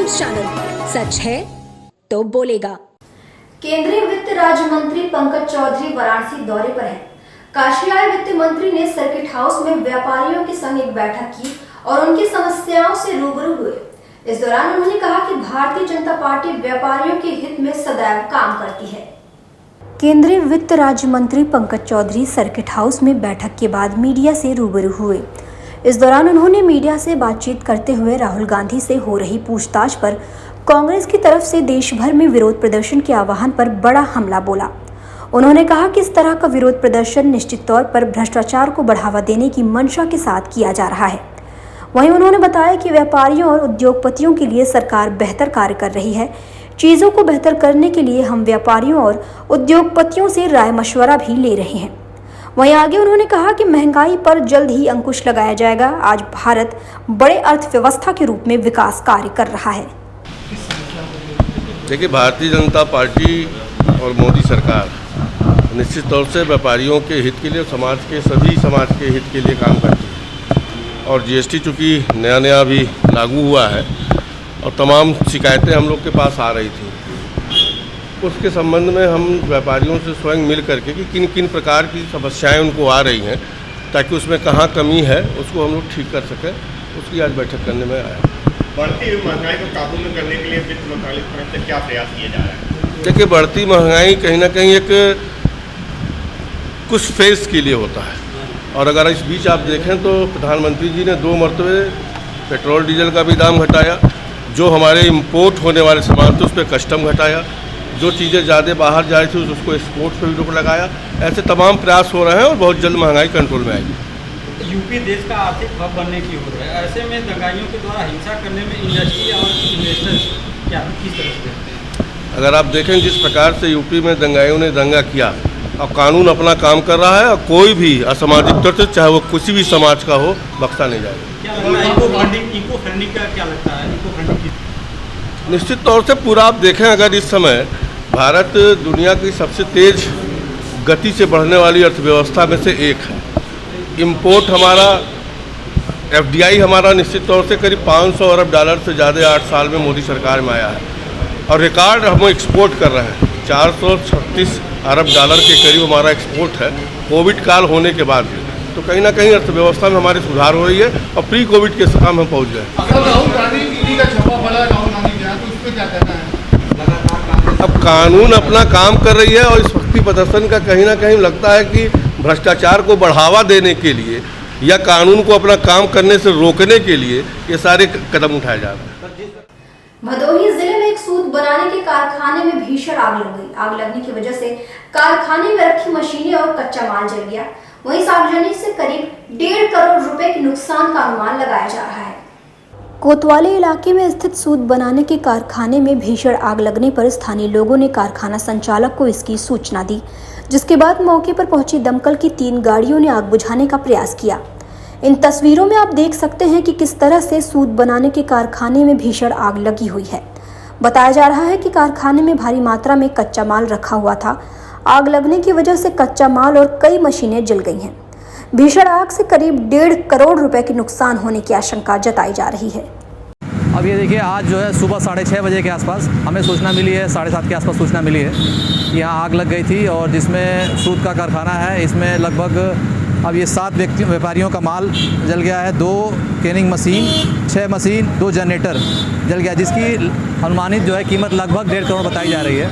News channel, सच है तो बोलेगा। केंद्रीय वित्त राज्य मंत्री पंकज चौधरी वाराणसी दौरे पर हैं। काशी आए वित्त मंत्री ने सर्किट हाउस में व्यापारियों के संग एक बैठक की और उनकी समस्याओं से रूबरू हुए। इस दौरान उन्होंने कहा कि भारतीय जनता पार्टी व्यापारियों के हित में सदैव काम करती है। केंद्रीय वित्त राज्य मंत्री पंकज चौधरी सर्किट हाउस में बैठक के बाद मीडिया से रूबरू हुए। इस दौरान उन्होंने मीडिया से बातचीत करते हुए राहुल गांधी से हो रही पूछताछ पर कांग्रेस की तरफ से देश भर में विरोध प्रदर्शन के आह्वान पर बड़ा हमला बोला। उन्होंने कहा कि इस तरह का विरोध प्रदर्शन निश्चित तौर पर भ्रष्टाचार को बढ़ावा देने की मंशा के साथ किया जा रहा है। वहीं उन्होंने बताया कि व्यापारियों और उद्योगपतियों के लिए सरकार बेहतर कार्य कर रही है। चीज़ों को बेहतर करने के लिए हम व्यापारियों और उद्योगपतियों से राय मशवरा भी ले रहे हैं। वहीं आगे उन्होंने कहा कि महंगाई पर जल्द ही अंकुश लगाया जाएगा। आज भारत बड़े अर्थव्यवस्था के रूप में विकास कार्य कर रहा है। देखिए, भारतीय जनता पार्टी और मोदी सरकार निश्चित तौर से व्यापारियों के हित के लिए, सभी समाज के हित के लिए काम करती है। और जीएसटी चूँकि नया अभी लागू हुआ है और तमाम शिकायतें हम लोग के पास आ रही थी, उसके संबंध में हम व्यापारियों से स्वयं मिल करके कि किन किन प्रकार की समस्याएं उनको आ रही हैं, ताकि उसमें कहाँ कमी है उसको हम लोग ठीक कर सकें, उसकी आज बैठक करने में आया। बढ़ती हुई महंगाई को काबू में करने के लिए वित्त मंत्रालय की तरफ से क्या प्रयास किया जा रहा है? देखिए, बढ़ती महंगाई कहीं ना कहीं एक कुछ फेज के लिए होता है। और अगर इस बीच आप देखें तो प्रधानमंत्री जी ने 2 मरतबे पेट्रोल डीजल का भी दाम घटाया, जो हमारे इम्पोर्ट होने वाले सामान थे उस पर कस्टम घटाया, जो चीज़ें ज़्यादा बाहर जा रही थी उसको एक्सपोर्ट पर भी रोक लगाया। ऐसे तमाम प्रयास हो रहे हैं और बहुत जल्द महंगाई कंट्रोल में आएगी। यूपी देश का आर्थिक हब बनने की ओर है, ऐसे में दंगाइयों के द्वारा हिंसा करने में इंडस्ट्री और इन्वेस्टर क्या किस तरह से देखते हैं? अगर आप देखें जिस प्रकार से यूपी में दंगाइयों ने दंगा किया, अब कानून अपना काम कर रहा है और कोई भी असामाजिक तत्व, चाहे वो किसी भी समाज का हो, बख्शा नहीं जाएगा। क्या लगता है इको फंडिंग का क्या लगता है? इको फंडिंग निश्चित तौर से पूरा आप देखें, अगर इस समय भारत दुनिया की सबसे तेज गति से बढ़ने वाली अर्थव्यवस्था में से एक है। इंपोर्ट हमारा, एफडीआई हमारा निश्चित तौर से करीब $500 अरब से ज़्यादा 8 साल में मोदी सरकार में आया है। और रिकॉर्ड हम एक्सपोर्ट कर रहे हैं, $436 अरब के करीब हमारा एक्सपोर्ट है, कोविड काल होने के बाद भी। तो कहीं ना कहीं अर्थव्यवस्था में हमारी सुधार हो रही है और प्री कोविड के काम हम पहुँच गए। अब कानून अपना काम कर रही है और इस भक्ति प्रदर्शन का कहीं ना कहीं लगता है कि भ्रष्टाचार को बढ़ावा देने के लिए या कानून को अपना काम करने से रोकने के लिए ये सारे कदम उठाए जा रहे हैं। भदोही जिले में एक सूत बनाने के कारखाने में भीषण आग लग गई। आग लगने की वजह से कारखाने में रखी मशीनें और कच्चा माल जल गया। वहीं इस आगजनी से करीब 1.5 करोड़ रुपए के नुकसान का अनुमान लगाया जा रहा है। कोतवाली इलाके में स्थित सूत बनाने के कारखाने में भीषण आग लगने पर स्थानीय लोगों ने कारखाना संचालक को इसकी सूचना दी, जिसके बाद मौके पर पहुंची दमकल की 3 गाड़ियों ने आग बुझाने का प्रयास किया। इन तस्वीरों में आप देख सकते हैं कि किस तरह से सूत बनाने के कारखाने में भीषण आग लगी हुई है। बताया जा रहा है कि कारखाने में भारी मात्रा में कच्चा माल रखा हुआ था। आग लगने की वजह से कच्चा माल और कई मशीनें जल गई हैं। भीषण आग से करीब 1.5 करोड़ रुपए के नुकसान होने की आशंका जताई जा रही है। अब ये देखिए, आज जो है सुबह 6:30 बजे के आसपास हमें सूचना मिली है, 7:30 के आसपास सूचना मिली है कि यहाँ आग लग गई थी। और जिसमें सूत का कारखाना है, इसमें लगभग अब ये 7 व्यापारियों का माल जल गया है। 2 कैनिंग मशीन, 6 मशीन, 2 जनरेटर जल गया, जिसकी अनुमानित जो है कीमत लगभग 1.5 करोड़ बताई जा रही है।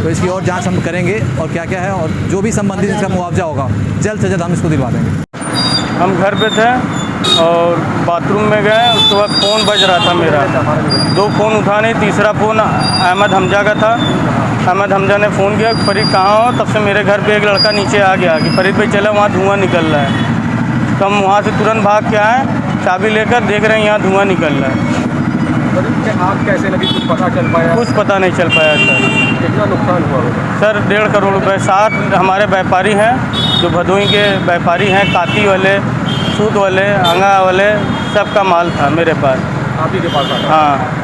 तो इसकी और जांच हम करेंगे और क्या क्या है और जो भी संबंधित इसका मुआवजा होगा जल्द से जल्द हम इसको दिलवा देंगे। हम घर पे थे और बाथरूम में गए, उसके बाद फ़ोन बज रहा था मेरा। 2 फ़ोन उठाने, तीसरा फ़ोन अहमद हमजा का था। अहमद हमजा ने फ़ोन किया, फरीद कहाँ हो? तब से मेरे घर पे एक लड़का नीचे आ गया कि फरीद भाई चला, वहाँ धुआं निकल रहा है। तो हम वहाँ से तुरंत भाग के आए, चाबी लेकर देख रहे हैं यहाँ धुआं निकल रहा है। आग कैसे लगी, कुछ पता चल पाया? कुछ पता नहीं चल पाया सर। कितना नुकसान हुआ होगा? सर 1.5 करोड़ रुपये। 7 हमारे व्यापारी हैं जो भदोही के व्यापारी हैं, काती वाले, सूत वाले, अंगा वाले, सबका माल था मेरे पास। आप ही के पास? हाँ।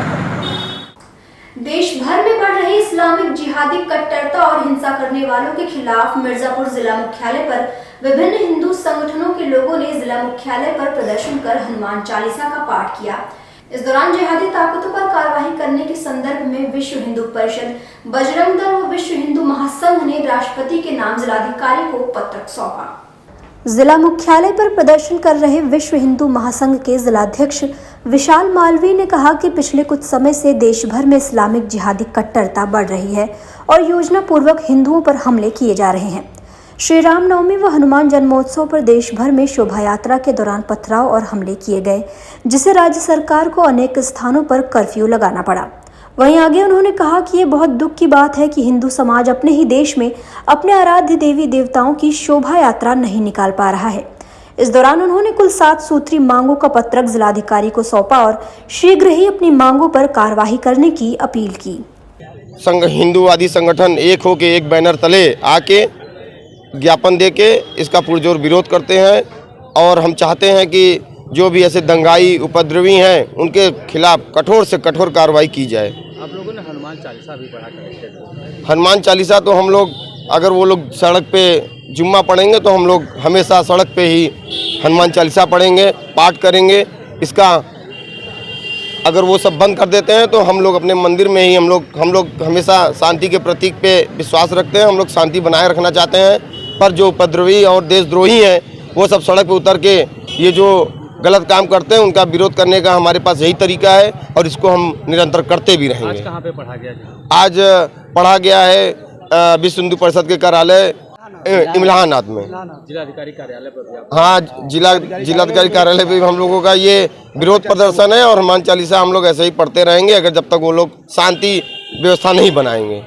देश भर में बढ़ रही इस्लामिक जिहादी कट्टरता और हिंसा करने वालों के खिलाफ मिर्जापुर जिला मुख्यालय पर विभिन्न हिंदू संगठनों के लोगों ने जिला मुख्यालय पर प्रदर्शन कर हनुमान चालीसा का पाठ किया। इस दौरान जिहादी ताकतों पर कार्रवाई करने के संदर्भ में विश्व हिंदू परिषद, बजरंग दल व विश्व हिंदू महासंघ ने राष्ट्रपति के नाम जिलाधिकारी को पत्र सौंपा। जिला मुख्यालय पर प्रदर्शन कर रहे विश्व हिंदू महासंघ के जिलाध्यक्ष विशाल मालवीय ने कहा कि पिछले कुछ समय से देश भर में इस्लामिक जिहादी कट्टरता बढ़ रही है और योजना पूर्वक हिंदुओं पर हमले किए जा रहे हैं। श्री रामनवमी व हनुमान जन्मोत्सव पर देश भर में शोभा यात्रा के दौरान पथराव और हमले किए गए, जिससे राज्य सरकार को अनेक स्थानों पर कर्फ्यू लगाना पड़ा। वहीं आगे उन्होंने कहा कि ये बहुत दुख की बात है कि हिंदू समाज अपने ही देश में अपने आराध्य देवी देवताओं की शोभा यात्रा नहीं निकाल पा रहा है। इस दौरान उन्होंने कुल 7 सूत्री मांगों का पत्रक जिलाधिकारी को सौंपा और शीघ्र ही अपनी मांगों पर कार्यवाही करने की अपील की। संघ हिंदूवादी संगठन एक हो के एक बैनर तले आके ज्ञापन देके इसका पुरजोर विरोध करते हैं और हम चाहते हैं कि जो भी ऐसे दंगाई उपद्रवी हैं उनके खिलाफ कठोर से कठोर कार्रवाई की जाए। आप लोगों ने हनुमान चालीसा भी पढ़ा कर, हनुमान चालीसा तो हम लोग, अगर वो लोग सड़क पे जुम्मा पढ़ेंगे तो हम लोग हमेशा सड़क पे ही हनुमान चालीसा पढ़ेंगे, पाठ करेंगे। इसका अगर वो सब बंद कर देते हैं तो हम लोग अपने मंदिर में ही हम लोग हमेशा शांति के प्रतीक पे विश्वास रखते हैं। हम लोग शांति बनाए रखना चाहते हैं, पर जो उपद्रवी और देशद्रोही हैं वो सब सड़क पे उतर के ये जो गलत काम करते हैं उनका विरोध करने का हमारे पास यही तरीका है और इसको हम निरंतर करते भी रहेंगे। आज कहाँ पे पढ़ा गया? आज पढ़ा गया है विश्व हिंदू परिषद के कार्यालय इमलाहाबाद में, जिलाधिकारी कार्यालय पर। हाँ, जिलाधिकारी कार्यालय पे हम लोगों का ये विरोध प्रदर्शन है और हनुमान चालीसा हम लोग ऐसे ही पढ़ते रहेंगे अगर जब तक वो लोग शांति व्यवस्था नहीं बनाएंगे।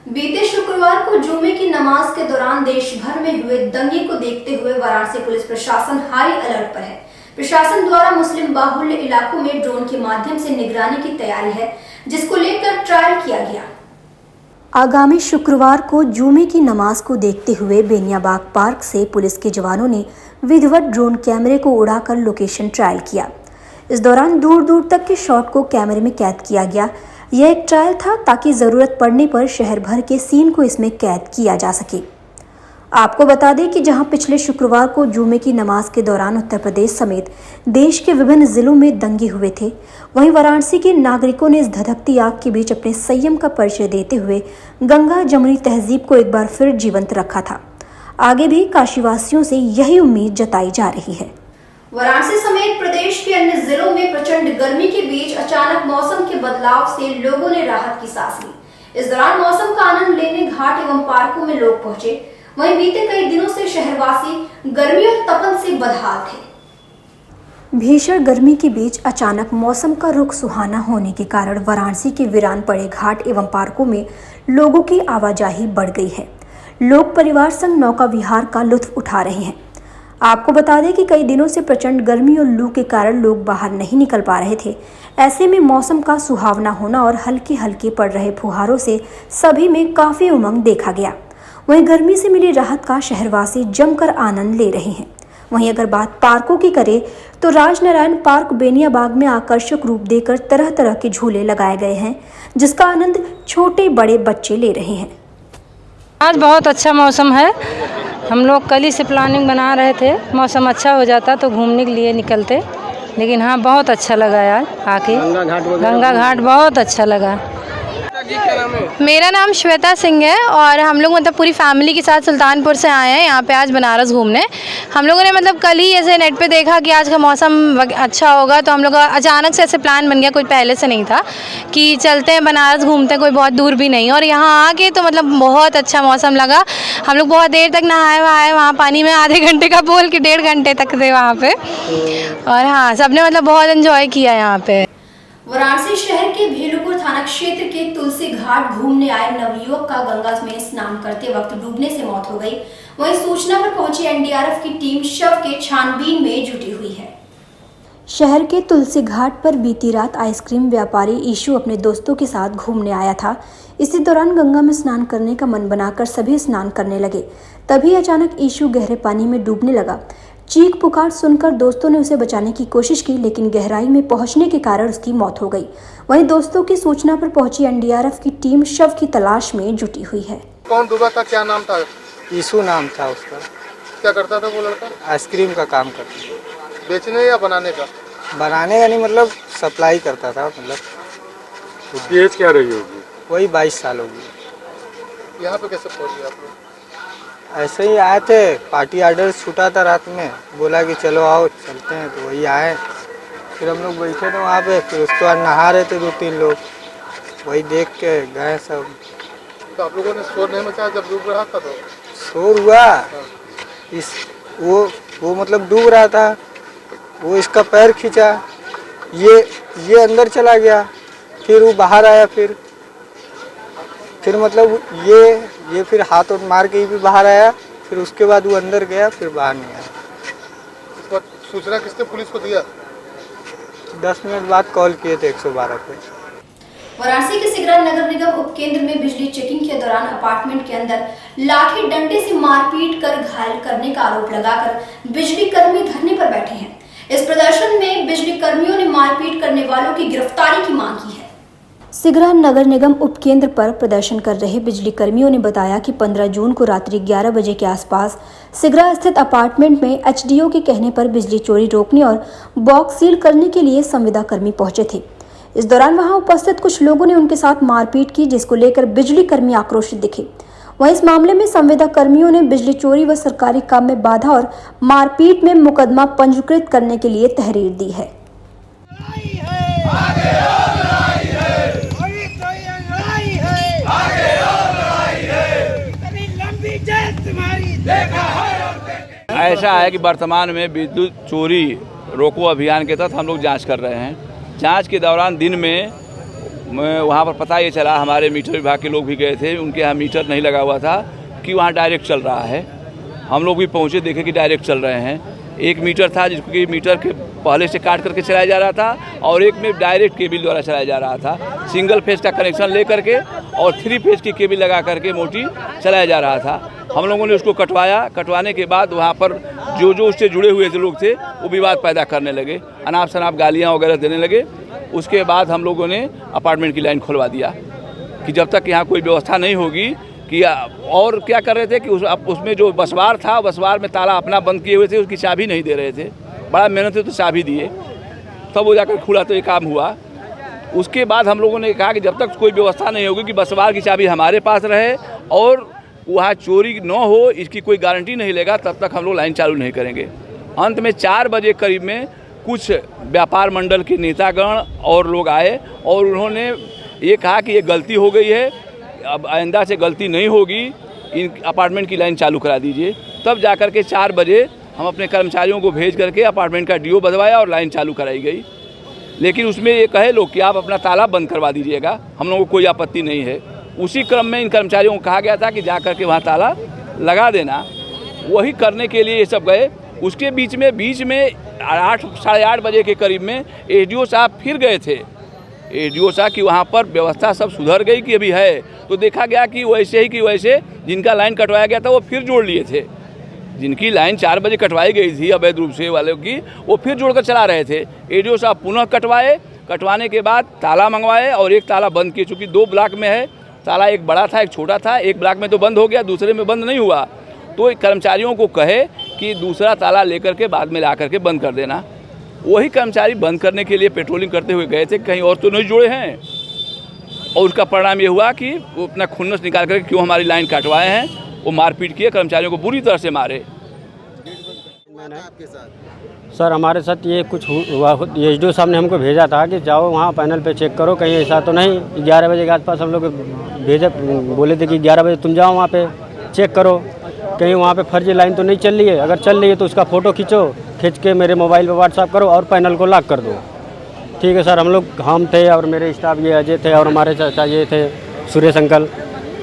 बीते शुक्रवार को जुमे की नमाज के दौरान देश भर में हुए दंगे को देखते हुए वाराणसी पुलिस प्रशासन हाई अलर्ट पर है। प्रशासन द्वारा मुस्लिम बाहुल्य इलाकों में ड्रोन के माध्यम से निगरानी की तैयारी है, जिसको लेकर ट्रायल किया गया। आगामी शुक्रवार को जुमे की नमाज को देखते हुए बेनियाबाग पार्क से पुलिस के जवानों ने विधिवत ड्रोन कैमरे को उड़ाकर लोकेशन ट्रायल किया। इस दौरान दूर दूर तक के शॉट को कैमरे में कैद किया गया। यह एक ट्रायल था ताकि जरूरत पड़ने पर शहर भर के सीन को इसमें कैद किया जा सके। आपको बता दें कि जहां पिछले शुक्रवार को जुमे की नमाज के दौरान उत्तर प्रदेश समेत देश के विभिन्न जिलों में दंगे हुए थे, वहीं वाराणसी के नागरिकों ने इस धधकती आग के बीच अपने संयम का परिचय देते हुए गंगा जमुनी तहजीब को एक बार फिर जीवंत रखा था। आगे भी काशीवासियों से यही उम्मीद जताई जा रही है। वाराणसी समेत प्रदेश के अन्य जिलों में प्रचंड गर्मी के बीच अचानक मौसम के बदलाव से लोगों ने राहत की सांस ली। इस दौरान मौसम का आनंद लेने घाट एवं पार्कों में लोग पहुंचे। वहीं बीते कई दिनों से शहरवासी गर्मी और तपन से बदहाल थे। भीषण गर्मी के बीच अचानक मौसम का रुख सुहाना होने के कारण वाराणसी के वीरान पड़े घाट एवं पार्कों में लोगों की आवाजाही बढ़ गई है। लोग परिवार संग नौका विहार का लुत्फ उठा रहे हैं। आपको बता दें कि कई दिनों से प्रचंड गर्मी और लू के कारण लोग बाहर नहीं निकल पा रहे थे। ऐसे में मौसम का सुहावना होना और हल्के हल्के पड़ रहे फुहारों से सभी में काफी उमंग देखा गया। वहीं गर्मी से मिली राहत का शहरवासी जमकर आनंद ले रहे हैं। वहीं अगर बात पार्कों की करें तो राजनारायण पार्क बेनियाबाग में आकर्षक रूप देकर तरह तरह के झूले लगाए गए हैं, जिसका आनंद छोटे बड़े बच्चे ले रहे हैं। आज बहुत अच्छा मौसम है। हम लोग कल ही से प्लानिंग बना रहे थे, मौसम अच्छा हो जाता तो घूमने के लिए निकलते, लेकिन हाँ बहुत अच्छा लगा यार आके। गंगा घाट बहुत अच्छा लगा। मेरा नाम श्वेता सिंह है और हम लोग मतलब पूरी फैमिली के साथ सुल्तानपुर से आए हैं यहाँ पे आज बनारस घूमने। हम लोगों ने मतलब कल ही ऐसे नेट पे देखा कि आज का मौसम अच्छा होगा, तो हम लोग अचानक से ऐसे प्लान बन गया, कोई पहले से नहीं था, कि चलते हैं बनारस घूमते हैं, कोई बहुत दूर भी नहीं। और यहाँ आके तो मतलब बहुत अच्छा मौसम लगा। हम लोग बहुत देर तक नहाए वहाँ पानी में, आधे घंटे का बोल के 1.5 घंटे तक थे वहाँ पे। और हाँ, सबने मतलब बहुत एंजॉय किया यहाँ पे। वाराणसी शहर के भेलूपुर थाना क्षेत्र के तुलसी घाट घूमने आए नवयुवक का गंगा में स्नान करते वक्त डूबने से मौत हो गई। वहीं सूचना पर पहुंची एनडीआरएफ की टीम शव के छानबीन में जुटी हुई है। शहर के तुलसी घाट पर बीती रात आइसक्रीम व्यापारी ईशु अपने दोस्तों के साथ घूमने आया था। इसी दौरान गंगा में स्नान करने का मन बनाकर सभी स्नान करने लगे। तभी अचानक ईशु गहरे पानी में डूबने लगा। चीख पुकार सुनकर दोस्तों ने उसे बचाने की कोशिश की, लेकिन गहराई में पहुंचने के कारण उसकी मौत हो गई। वहीं दोस्तों की सूचना पर पहुंची एनडीआरएफ की टीम शव की तलाश में जुटी हुई है। कौन डूबा था, क्या नाम था? ईशु नाम था उसका। क्या करता था वो लड़का? आइसक्रीम का काम करता। बेचने या बनाने का? बनाने का नहीं, मतलब सप्लाई करता था मतलब। उसकी एज क्या रही होगी? वही 22 साल होगी। यहाँ पे कैसे पहुँच गए आप लोग? ऐसे ही आए थे, पार्टी आर्डर छूटा था रात में, बोला कि चलो आओ चलते हैं, तो वही आए। फिर हम लोग बैठे थे वहाँ पे, फिर उसके बाद नहा रहे थे 2-3 लोग, वही देख के गए सब। तो आप लोगों ने शोर नहीं मचाया जब डूब रहा था? तो शोर हुआ, वो मतलब डूब रहा था, वो इसका पैर खींचा, ये अंदर चला गया, फिर वो बाहर आया, फिर मतलब ये फिर हाथ और मार के ही भी बाहर आया, फिर उसके बाद वो अंदर गया, फिर बाहर नहीं आया। इस बात सूचना किसने पुलिस को दिया? 10 मिनट बाद कॉल किए थे 112 पे। वाराणसी के सिगरा नगर निगम उपकेंद्र में बिजली चेकिंग के दौरान अपार्टमेंट के अंदर लाठी डंडे से मारपीट कर घायल करने का आरोप लगाकर बिजली कर्मी धरने पर बैठे हैं। इस प्रदर्शन में बिजली कर्मियों ने मारपीट करने वालों की गिरफ्तारी की मांग की है। सिगरा नगर निगम उपकेंद्र पर प्रदर्शन कर रहे बिजली कर्मियों ने बताया कि 15 जून को रात्रि 11 बजे के आसपास सिगरा स्थित अपार्टमेंट में एचडीओ के कहने पर बिजली चोरी रोकने और बॉक्स सील करने के लिए संविदा कर्मी पहुंचे थे। इस दौरान वहां उपस्थित कुछ लोगों ने उनके साथ मारपीट की, जिसको लेकर बिजली कर्मी आक्रोशित दिखे। वहीं इस मामले में संविदा कर्मियों ने बिजली चोरी व सरकारी काम में बाधा और मारपीट में मुकदमा पंजीकृत करने के लिए तहरीर दी है। ऐसा है कि वर्तमान में विद्युत चोरी रोको अभियान के तहत हम लोग जांच कर रहे हैं। जांच के दौरान दिन में वहाँ पर पता ये चला, हमारे मीटर विभाग के लोग भी गए थे, उनके यहाँ मीटर नहीं लगा हुआ था, कि वहाँ डायरेक्ट चल रहा है। हम लोग भी पहुँचे, देखे कि डायरेक्ट चल रहे हैं। एक मीटर था जिसको कि मीटर के पहले से काट करके चलाया जा रहा था, और एक में डायरेक्ट केबल द्वारा चलाया जा रहा था। सिंगल फेज का कनेक्शन ले करके और 3 फेज की केबल लगा करके मोटी चलाया जा रहा था। हम लोगों ने उसको कटवाया। कटवाने के बाद वहाँ पर जो उससे जुड़े हुए थे लोग थे, वो विवाद पैदा करने लगे, अनाप शनाप गालियाँ वगैरह देने लगे। उसके बाद हम लोगों ने अपार्टमेंट की लाइन खुलवा दिया कि जब तक यहाँ कोई व्यवस्था नहीं होगी कि। और क्या कर रहे थे कि उसमें जो बसवार था, बसवार में ताला अपना बंद किए हुए थे, उसकी चाबी नहीं दे रहे थे। बड़ा मेहनत से तो चाबी दिए, तब वो जाकर खुला तो ये काम हुआ। उसके बाद हम लोगों ने कहा कि जब तक कोई व्यवस्था नहीं होगी कि बसवार की चाबी हमारे पास रहे और वहाँ चोरी न हो, इसकी कोई गारंटी नहीं लेगा, तब तक हम लोग लाइन चालू नहीं करेंगे। अंत में 4 बजे करीब में कुछ व्यापार मंडल के नेतागण और लोग आए और उन्होंने ये कहा कि ये गलती हो गई है, अब आइंदा से गलती नहीं होगी, इन अपार्टमेंट की लाइन चालू करा दीजिए। तब जाकर के 4 बजे हम अपने कर्मचारियों को भेज करके अपार्टमेंट का डीओ बदवाया और लाइन चालू कराई गई। लेकिन उसमें ये कहे लोग कि आप अपना ताला बंद करवा दीजिएगा, हम लोगों को कोई आपत्ति नहीं है। उसी क्रम में इन कर्मचारियों को कहा गया था कि जा करके वहाँ ताला लगा देना। वही करने के लिए ये सब गए। उसके बीच में 8 साढ़े 8 बजे के करीब में एसडीओ साहब फिर गए थे। एसडीओ साहब की वहाँ पर व्यवस्था सब सुधर गई कि अभी है, तो देखा गया कि वैसे जिनका लाइन कटवाया गया था वो फिर जोड़ लिए थे। जिनकी लाइन 4 बजे कटवाई गई थी अवैध रूप से वालों की, वो फिर जोड़कर चला रहे थे। एसडीओ साहब पुनः कटवाए, कटवाने के बाद ताला मंगवाए और एक ताला बंद किए। चूँकि 2 ब्लॉक में है, ताला एक बड़ा था एक छोटा था, एक ब्लॉक में तो बंद हो गया, दूसरे में बंद नहीं हुआ। तो कर्मचारियों को कहे कि दूसरा ताला लेकर के बाद में ला करके बंद कर देना। वही कर्मचारी बंद करने के लिए पेट्रोलिंग करते हुए गए थे, कहीं और तो नहीं जुड़े हैं। और उसका परिणाम ये हुआ कि वो अपना खुन्नस निकाल करके क्यों हमारी लाइन काटवाए हैं, वो मारपीट किए, कर्मचारियों को बुरी तरह से मारे। सर हमारे साथ ये कुछ हुआ, एसडीओ साहब ने हमको भेजा था कि जाओ वहाँ पैनल पे चेक करो, कहीं ऐसा तो नहीं। 11 बजे के आसपास हम लोग बोले थे कि 11 बजे तुम जाओ वहाँ पे चेक करो, कहीं वहाँ पे फर्जी लाइन तो नहीं चल रही है। अगर चल रही है तो उसका फ़ोटो खींच के मेरे मोबाइल पे व्हाट्सअप करो और पैनल को लॉक कर दो। ठीक है सर। हम थे और मेरे स्टाफ ये अजय थे और हमारे चाचा ये थे सुरेश अंकल,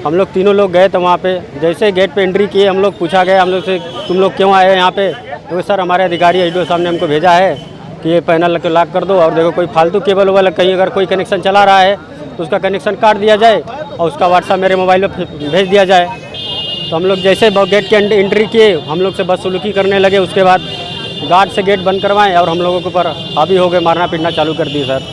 हम लोग तीनों लोग गए थे वहाँ पे। जैसे गेट पे एंट्री किए हम लोग पूछा गया हम लोग से, तुम लोग क्यों आए यहाँ पे? तो सर हमारे अधिकारी एसडीओ साहब ने हमको भेजा है कि ये पैनल को लॉक कर दो और देखो कोई फालतू केबल वेबल कहीं अगर कोई कनेक्शन चला रहा है तो उसका कनेक्शन काट दिया जाए और उसका व्हाट्सअप मेरे मोबाइल पर भेज दिया जाए। तो हम लोग जैसे गेट के एंट्री किए हम लोग से बदसलूकी करने लगे। उसके बाद गार्ड से गेट बंद करवाएं और हम लोगों के ऊपर हावी हो गए, मारना पीटना चालू कर दी सर।